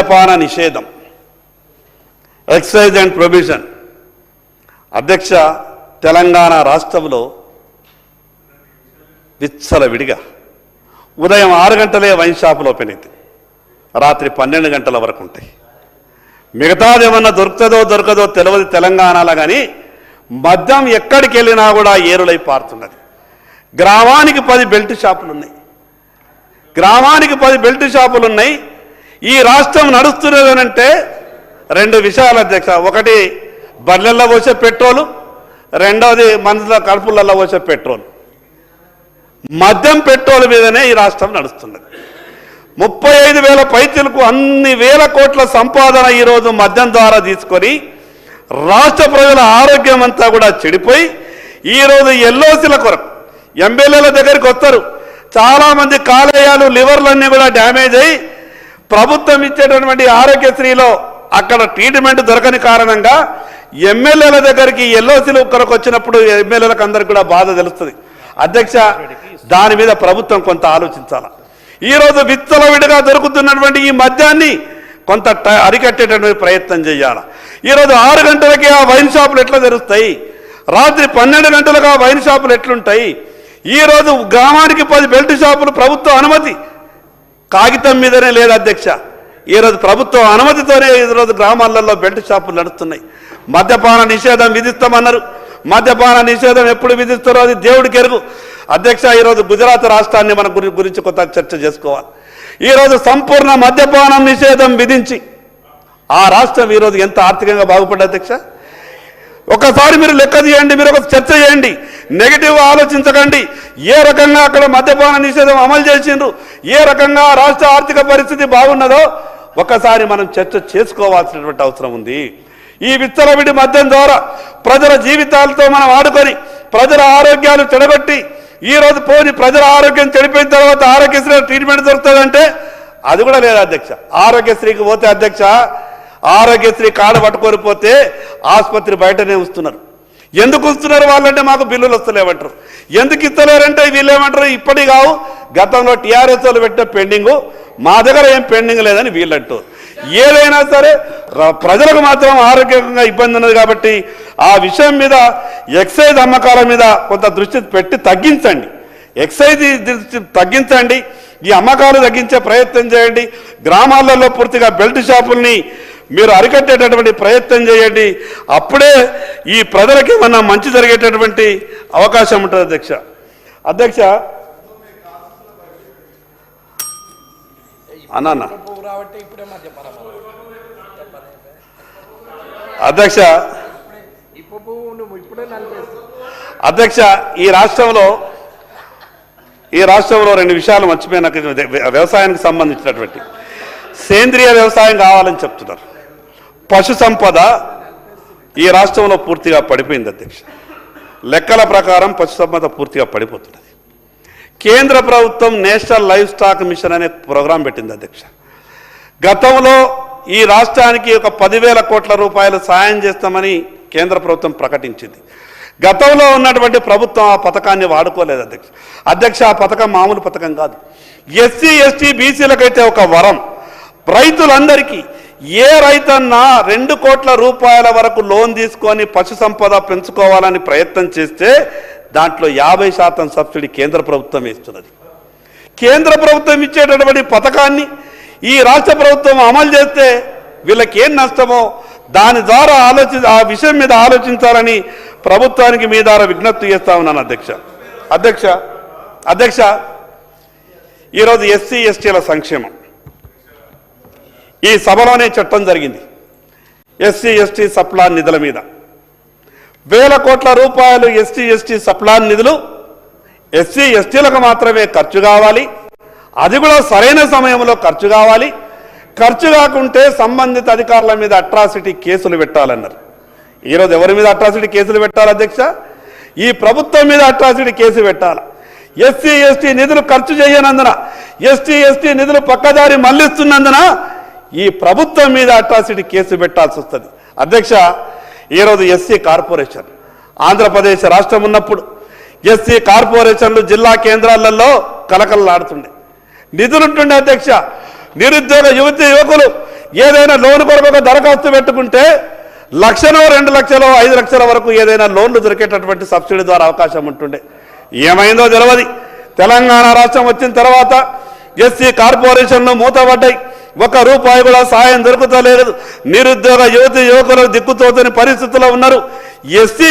మద్యపాన నిషేధం, excise and prohibition. అధ్యక్ష, తెలంగాణ రాష్ట్రంలో విచ్చలవిడిగా ఉదయం 6 గంటలే వైన్ షాపులు ఓపెన్ అవుతాయి, రాత్రి 12 గంటల వరకు ఉంటాయి. మిగతాది ఏమన్నా దొరకదో తెలియదు తెలంగాణలో, కానీ మద్యం ఎక్కడికి వెళ్ళినా కూడా ఏరులై పారుతున్నది. గ్రామానికి 10 బెల్ట్ షాపులు ఉన్నాయి, గ్రామానికి 10 బెల్ట్ షాపులు ఉన్నాయి. ఈ రాష్ట్రం నడుస్తున్నదనంటే 2 విషయాలు అధ్యక్ష. ఒకటి బర్రెల్లో పోసే పెట్రోలు, రెండవది మనుషుల కడుపులలో పోసే పెట్రోల్. మద్యం పెట్రోల్ మీదనే ఈ రాష్ట్రం నడుస్తున్నది. 35,000 పైచలకు అన్ని వేల కోట్ల సంపాదన ఈరోజు మద్యం ద్వారా తీసుకొని రాష్ట్ర ప్రజల ఆరోగ్యం అంతా కూడా చెడిపోయి ఈరోజు ఎల్ఓసీల కొరకు ఎమ్మెల్యేల దగ్గరికి వస్తారు. చాలామంది కాలేయాలు లివర్లన్నీ కూడా డ్యామేజ్ అయ్యి ప్రభుత్వం ఇచ్చేటటువంటి ఆరోగ్యశ్రీలో అక్కడ ట్రీట్మెంట్ దొరకని కారణంగా ఎమ్మెల్యేల దగ్గరికి ఎల్ఓసీల కొరకు వచ్చినప్పుడు ఎమ్మెల్యేలకు అందరికీ కూడా బాధ తెలుస్తుంది. అధ్యక్ష, దాని మీద ప్రభుత్వం కొంత ఆలోచించాలి. ఈరోజు విచ్చలవిడిగా దొరుకుతున్నటువంటి ఈ మద్యాన్ని కొంత అరికట్టేటటువంటి ప్రయత్నం చేయాలి. ఈరోజు 6 గంటలకి ఆ వైన్ షాపులు ఎట్లా తెరుస్తాయి, రాత్రి 12 గంటలకు ఆ వైన్ షాపులు ఎట్లుంటాయి? ఈరోజు గ్రామానికి 10 బెల్ట్ షాపులు ప్రభుత్వ అనుమతి కాగితం మీదనే లేదు అధ్యక్ష. ఈరోజు ప్రభుత్వ అనుమతితోనే ఈరోజు గ్రామాలలో బెల్ట్ షాపులు నడుస్తున్నాయి. మద్యపాన నిషేధం విధిస్తామన్నారు, మద్యపాన నిషేధం ఎప్పుడు విధిస్తారో అది దేవుడికి ఎరుగు. అధ్యక్ష, ఈరోజు గుజరాత్ రాష్ట్రాన్ని మన గురించి కొత్త చర్చ చేసుకోవాలి. ఈరోజు సంపూర్ణ మద్యపానం నిషేధం విధించి ఆ రాష్ట్రం ఈరోజు ఎంత ఆర్థికంగా బాగుపడ్డ అధ్యక్ష. ఒకసారి మీరు లెక్క తీయండి, మీరు ఒక చర్చ చేయండి, నెగిటివ్ ఆలోచించకండి. ఏ రకంగా అక్కడ మద్యపాన నిషేధం అమలు చేసిండ్రు, ఏ రకంగా రాష్ట్ర ఆర్థిక పరిస్థితి బాగున్నదో ఒకసారి మనం చర్చ చేసుకోవాల్సినటువంటి అవసరం ఉంది. ఈ విచ్చలవిడి మద్యం ద్వారా ప్రజల జీవితాలతో మనం ఆడుకొని ప్రజల ఆరోగ్యాలు చెడగొట్టి ఈరోజు పోని ప్రజల ఆరోగ్యం చెడిపోయిన తర్వాత ఆరోగ్యశ్రీ ట్రీట్మెంట్ దొరుకుతుందంటే అది కూడా లేదు అధ్యక్ష. ఆరోగ్యశ్రీకి పోతే అధ్యక్ష, ఆరోగ్యశ్రీ కార్డు పట్టుకొని పోతే ఆసుపత్రి బయటనే ఉంచుతున్నారు. ఎందుకు ఉంచుతున్నారు వాళ్ళంటే మాకు బిల్లులు వస్తలేమంటారు. ఎందుకు ఇస్తలేరంటే వీళ్ళు ఏమంటారు, ఇప్పటి కావు గతంలో టీఆర్ఎస్ వాళ్ళు పెట్టిన పెండింగు, మా దగ్గర ఏం పెండింగ్ లేదని వీళ్ళంటారు. ఏదైనా సరే ప్రజలకు మాత్రం ఆరోగ్యంగా ఇబ్బంది ఉన్నది కాబట్టి ఆ విషయం మీద ఎక్సైజ్ అమ్మకాల మీద కొంత దృష్టి పెట్టి తగ్గించండి, ఎక్సైజ్ తగ్గించండి, ఈ అమ్మకాలు తగ్గించే ప్రయత్నం చేయండి. గ్రామాలలో పూర్తిగా బెల్ట్ షాపుల్ని మీరు అరికట్టేటటువంటి ప్రయత్నం చేయండి. అప్పుడే ఈ ప్రజలకి ఏమన్నా మంచి జరిగేటటువంటి అవకాశం ఉంటుంది అధ్యక్ష. అధ్యక్ష అన్న అధ్యక్ష అధ్యక్ష ఈ రాష్ట్రంలో 2 విషయాలు మర్చిపోయిన, వ్యవసాయానికి సంబంధించినటువంటి సేంద్రియ వ్యవసాయం కావాలని చెప్తున్నారు. పశు సంపద ఈ రాష్ట్రంలో పూర్తిగా పడిపోయింది అధ్యక్ష. లెక్కల ప్రకారం పశు సంపద పూర్తిగా పడిపోతున్నది. కేంద్ర ప్రభుత్వం నేషనల్ లైవ్ స్టాక్ మిషన్ అనే ప్రోగ్రాం పెట్టింది అధ్యక్ష. గతంలో ఈ రాష్ట్రానికి ఒక 10,000 కోట్ల రూపాయలు సాయం చేస్తామని కేంద్ర ప్రభుత్వం ప్రకటించింది. గతంలో ఉన్నటువంటి ప్రభుత్వం ఆ పథకాన్ని వాడుకోలేదు అధ్యక్ష. అధ్యక్ష, ఆ పథకం మామూలు పథకం కాదు. ఎస్సీ ఎస్టీ బీసీలకైతే ఒక వరం. రైతులందరికీ ఏ రైతన్నా 2 కోట్ల రూపాయల వరకు లోన్ తీసుకొని పశు సంపద పెంచుకోవాలని ప్రయత్నం చేస్తే దాంట్లో 50% సబ్సిడీ కేంద్ర ప్రభుత్వం ఇస్తున్నది. కేంద్ర ప్రభుత్వం ఇచ్చేటటువంటి పథకాన్ని ఈ రాష్ట్ర ప్రభుత్వం అమలు చేస్తే వీళ్ళకి ఏం నష్టమో దాని ద్వారా ఆ విషయం మీద ఆలోచించాలని ప్రభుత్వానికి మీ ద్వారా విజ్ఞప్తి చేస్తా ఉన్నాను అధ్యక్ష. అధ్యక్ష ఈరోజు ఎస్సీ ఎస్టీల సంక్షేమం ఈ సభలోనే చట్టం జరిగింది. ఎస్సీ ఎస్టీ సప్లాన్ నిధుల మీద 1,000 కోట్ల రూపాయలు ఎస్సీ ఎస్టీ సప్లాన్ నిధులు ఎస్సీ ఎస్టీలకు మాత్రమే ఖర్చు కావాలి, అది కూడా సరైన సమయంలో ఖర్చు కావాలి. ఖర్చు కాకుంటే సంబంధిత అధికారుల మీద అట్రాసిటీ కేసులు పెట్టాలన్నారు. ఈరోజు ఎవరి మీద అట్రాసిటీ కేసులు పెట్టాలి అధ్యక్ష? ఈ ప్రభుత్వం మీద అట్రాసిటీ కేసు పెట్టాలి. ఎస్సీ ఎస్టీ నిధులు ఖర్చు చేయనందున, ఎస్టీ ఎస్టీ నిధులు పక్కదారి మళ్లిస్తున్నందున ఈ ప్రభుత్వం మీద అట్రాసిటీ కేసు పెట్టాల్సి వస్తుంది అధ్యక్ష. ఈరోజు ఎస్సీ కార్పొరేషన్ ఆంధ్రప్రదేశ్ రాష్ట్రం ఉన్నప్పుడు ఎస్సీ కార్పొరేషన్లు జిల్లా కేంద్రాలలో కలకలలాడుతుండే, నిధులుంటుండే అధ్యక్ష. నిరుద్యోగ యువతి యువకులు ఏదైనా లోన్ కొరకు ఒక దరఖాస్తు పెట్టుకుంటే 1,00,000 2 లక్షలు 5 లక్షల వరకు ఏదైనా లోన్లు దొరికేటటువంటి సబ్సిడీ ద్వారా అవకాశం ఉంటుండే. ఏమైందో తెలియదు. తెలంగాణ రాష్ట్రం వచ్చిన తర్వాత ఎస్సీ కార్పొరేషన్లు మూతపడ్డాయి. ₹1 కూడా సాయం దొరుకుతలేదు. నిరుద్యోగ యువతి యువకులకు దిక్కుతోచని పరిస్థితుల్లో ఉన్నారు. ఎస్సీ